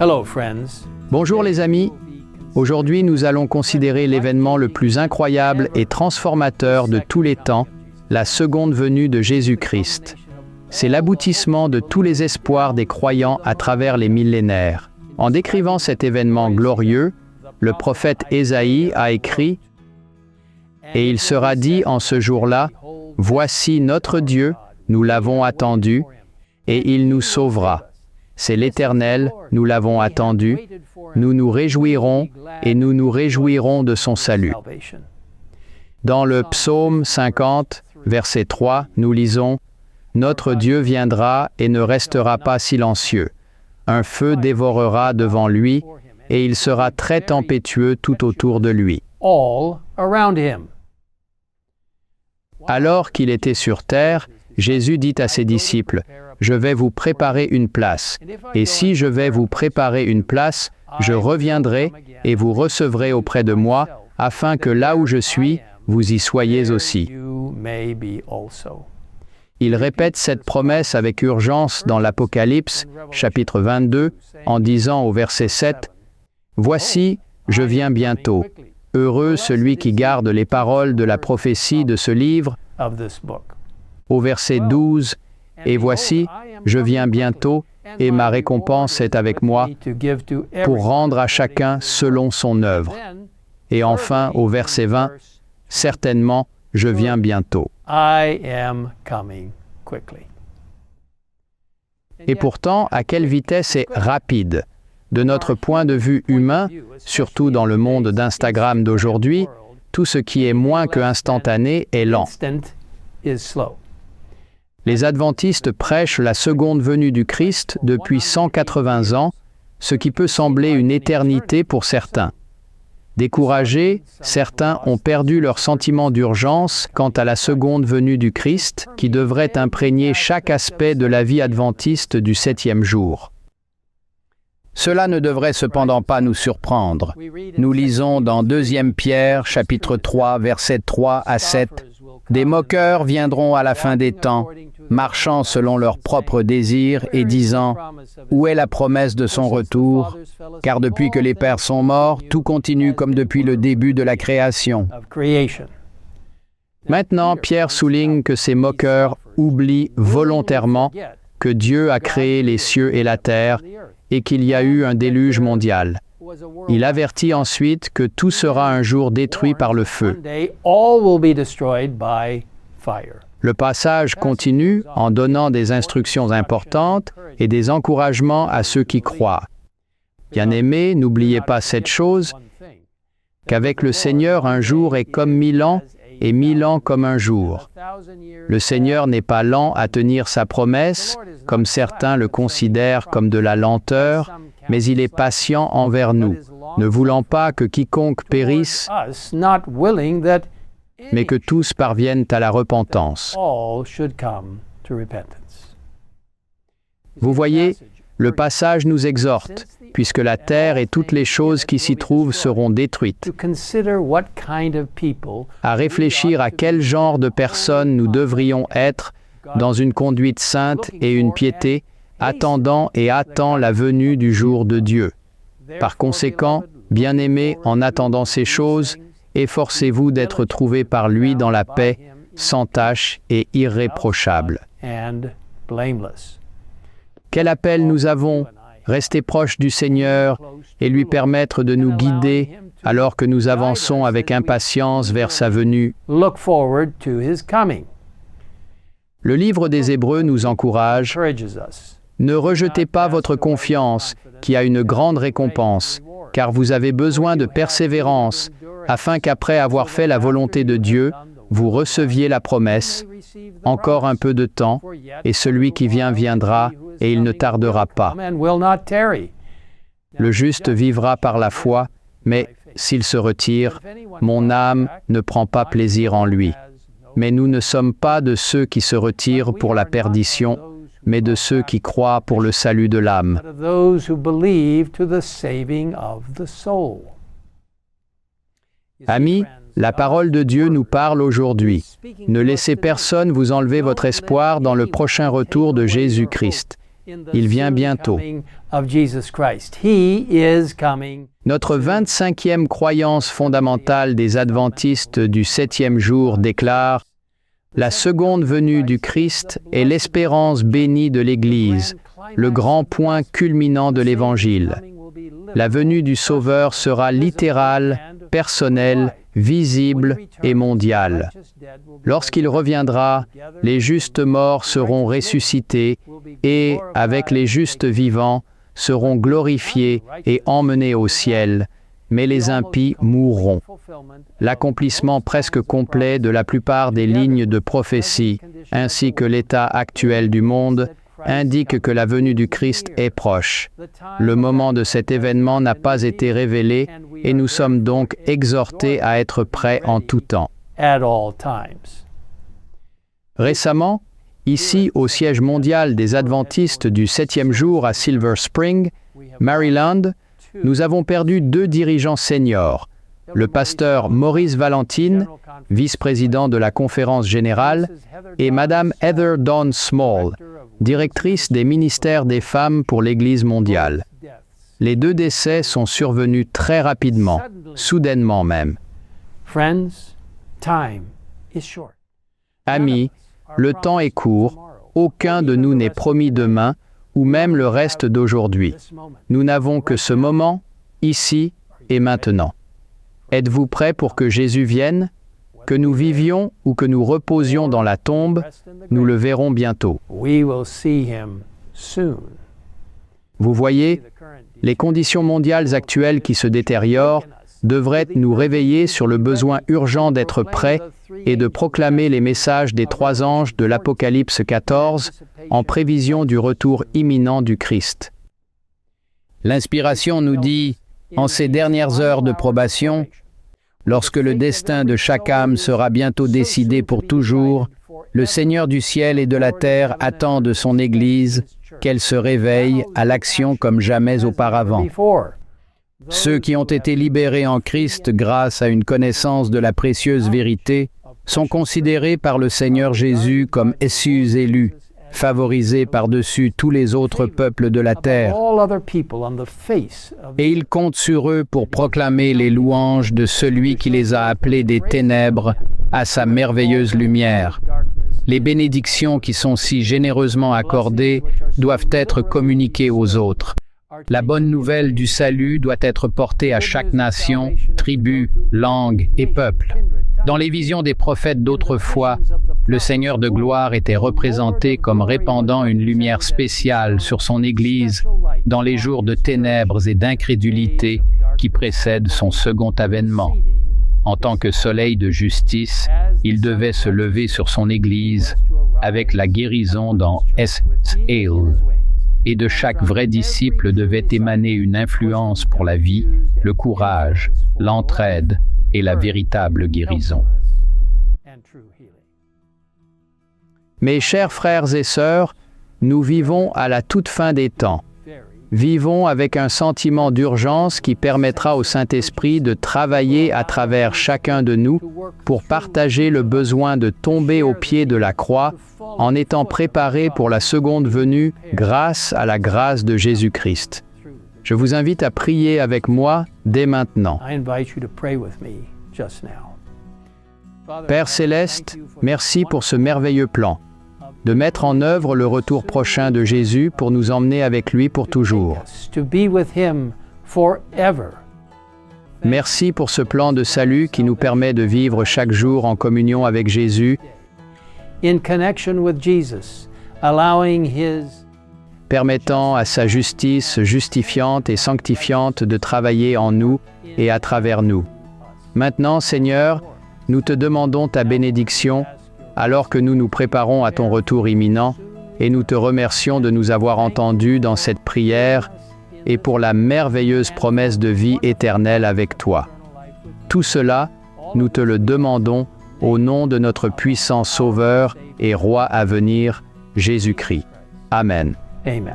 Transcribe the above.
Hello, friends. Bonjour les amis. Aujourd'hui, nous allons considérer l'événement le plus incroyable et transformateur de tous les temps, la seconde venue de Jésus-Christ. C'est l'aboutissement de tous les espoirs des croyants à travers les millénaires. En décrivant cet événement glorieux, le prophète Ésaïe a écrit « Et il sera dit en ce jour-là, voici notre Dieu, nous l'avons attendu, et il nous sauvera. C'est l'Éternel, nous l'avons attendu, nous nous réjouirons et nous nous réjouirons de son salut. » Dans le psaume 50, verset 3, nous lisons « Notre Dieu viendra et ne restera pas silencieux. Un feu dévorera devant lui, et il sera très tempétueux tout autour de lui. » Alors qu'il était sur terre, Jésus dit à ses disciples, « Je vais vous préparer une place, et si je vais vous préparer une place, je reviendrai et vous recevrez auprès de moi, afin que là où je suis, vous y soyez aussi. » Il répète cette promesse avec urgence dans l'Apocalypse, chapitre 22, en disant au verset 7, « Voici, je viens bientôt. Heureux celui qui garde les paroles de la prophétie de ce livre. » Au verset 12, « Et voici, je viens bientôt, et ma récompense est avec moi, pour rendre à chacun selon son œuvre. » Et enfin, au verset 20, « Certainement, je viens bientôt. » Et pourtant, à quelle vitesse est rapide? De notre point de vue humain, surtout dans le monde d'Instagram d'aujourd'hui, tout ce qui est moins que instantané est lent. Les adventistes prêchent la seconde venue du Christ depuis 180 ans, ce qui peut sembler une éternité pour certains. Découragés, certains ont perdu leur sentiment d'urgence quant à la seconde venue du Christ, qui devrait imprégner chaque aspect de la vie adventiste du 7e jour. Cela ne devrait cependant pas nous surprendre. Nous lisons dans 2 Pierre, chapitre 3, versets 3 à 7, « Des moqueurs viendront à la fin des temps, marchant selon leurs propres désirs et disant, « Où est la promesse de son retour? Car depuis que les pères sont morts, tout continue comme depuis le début de la création. » Maintenant, Pierre souligne que ces moqueurs oublient volontairement que Dieu a créé les cieux et la terre et qu'il y a eu un déluge mondial. Il avertit ensuite que tout sera un jour détruit par le feu. Le passage continue en donnant des instructions importantes et des encouragements à ceux qui croient. Bien-aimés, n'oubliez pas cette chose, qu'avec le Seigneur, un jour est comme 1000 ans et 1000 ans comme un jour. Le Seigneur n'est pas lent à tenir sa promesse, comme certains le considèrent comme de la lenteur, mais il est patient envers nous, ne voulant pas que quiconque périsse, mais que tous parviennent à la repentance. Vous voyez, le passage nous exhorte, puisque la terre et toutes les choses qui s'y trouvent seront détruites, à réfléchir à quel genre de personnes nous devrions être dans une conduite sainte et une piété, attendant et attend la venue du jour de Dieu. Par conséquent, bien-aimés, en attendant ces choses, efforcez-vous d'être trouvés par lui dans la paix, sans tache et irréprochable. Quel appel nous avons! Rester proche du Seigneur et lui permettre de nous guider alors que nous avançons avec impatience vers sa venue. Le livre des Hébreux nous encourage. Ne rejetez pas votre confiance, qui a une grande récompense, car vous avez besoin de persévérance, afin qu'après avoir fait la volonté de Dieu, vous receviez la promesse. Encore un peu de temps, et celui qui vient viendra, et il ne tardera pas. Le juste vivra par la foi, mais s'il se retire, mon âme ne prend pas plaisir en lui. Mais nous ne sommes pas de ceux qui se retirent pour la perdition, mais de ceux qui croient pour le salut de l'âme. Amis, la parole de Dieu nous parle aujourd'hui. Ne laissez personne vous enlever votre espoir dans le prochain retour de Jésus-Christ. Il vient bientôt. Notre 25e croyance fondamentale des adventistes du 7e jour déclare « La seconde venue du Christ est l'espérance bénie de l'Église, le grand point culminant de l'Évangile. La venue du Sauveur sera littérale, personnelle, visible et mondiale. Lorsqu'il reviendra, les justes morts seront ressuscités et, avec les justes vivants, seront glorifiés et emmenés au ciel, mais les impies mourront. L'accomplissement presque complet de la plupart des lignes de prophétie, ainsi que l'état actuel du monde, indique que la venue du Christ est proche. Le moment de cet événement n'a pas été révélé et nous sommes donc exhortés à être prêts en tout temps. Récemment, ici au siège mondial des adventistes du 7e jour à Silver Spring, Maryland, nous avons perdu 2 dirigeants seniors, le pasteur Maurice Valentine, vice-président de la conférence générale, et Madame Heather Dawn Small, directrice des ministères des femmes pour l'Église mondiale. Les 2 décès sont survenus très rapidement, soudainement même. Amis, le temps est court, aucun de nous n'est promis demain ou même le reste d'aujourd'hui. Nous n'avons que ce moment, ici et maintenant. Êtes-vous prêts pour que Jésus vienne? Que nous vivions ou que nous reposions dans la tombe, nous le verrons bientôt. Vous voyez, les conditions mondiales actuelles qui se détériorent devraient nous réveiller sur le besoin urgent d'être prêts et de proclamer les messages des 3 anges de l'Apocalypse 14 en prévision du retour imminent du Christ. L'inspiration nous dit, en ces dernières heures de probation, lorsque le destin de chaque âme sera bientôt décidé pour toujours, le Seigneur du ciel et de la terre attend de son Église qu'elle se réveille à l'action comme jamais auparavant. Ceux qui ont été libérés en Christ grâce à une connaissance de la précieuse vérité sont considérés par le Seigneur Jésus comme essus élus, favorisés par-dessus tous les autres peuples de la terre. Et il compte sur eux pour proclamer les louanges de celui qui les a appelés des ténèbres à sa merveilleuse lumière. Les bénédictions qui sont si généreusement accordées doivent être communiquées aux autres. La bonne nouvelle du salut doit être portée à chaque nation, tribu, langue et peuple. Dans les visions des prophètes d'autrefois, le Seigneur de gloire était représenté comme répandant une lumière spéciale sur son Église dans les jours de ténèbres et d'incrédulité qui précèdent son second avènement. En tant que soleil de justice, il devait se lever sur son Église avec la guérison dans Esraël. Et de chaque vrai disciple devait émaner une influence pour la vie, le courage, l'entraide et la véritable guérison. Mes chers frères et sœurs, nous vivons à la toute fin des temps. Vivons avec un sentiment d'urgence qui permettra au Saint-Esprit de travailler à travers chacun de nous pour partager le besoin de tomber au pied de la croix en étant préparés pour la seconde venue grâce à la grâce de Jésus-Christ. Je vous invite à prier avec moi dès maintenant. Père Céleste, merci pour ce merveilleux plan, de mettre en œuvre le retour prochain de Jésus pour nous emmener avec lui pour toujours. Merci pour ce plan de salut qui nous permet de vivre chaque jour en communion avec Jésus, permettant à sa justice justifiante et sanctifiante de travailler en nous et à travers nous. Maintenant, Seigneur, nous te demandons ta bénédiction alors que nous nous préparons à ton retour imminent et nous te remercions de nous avoir entendus dans cette prière et pour la merveilleuse promesse de vie éternelle avec toi. Tout cela, nous te le demandons au nom de notre puissant Sauveur et Roi à venir, Jésus-Christ. Amen. Amen.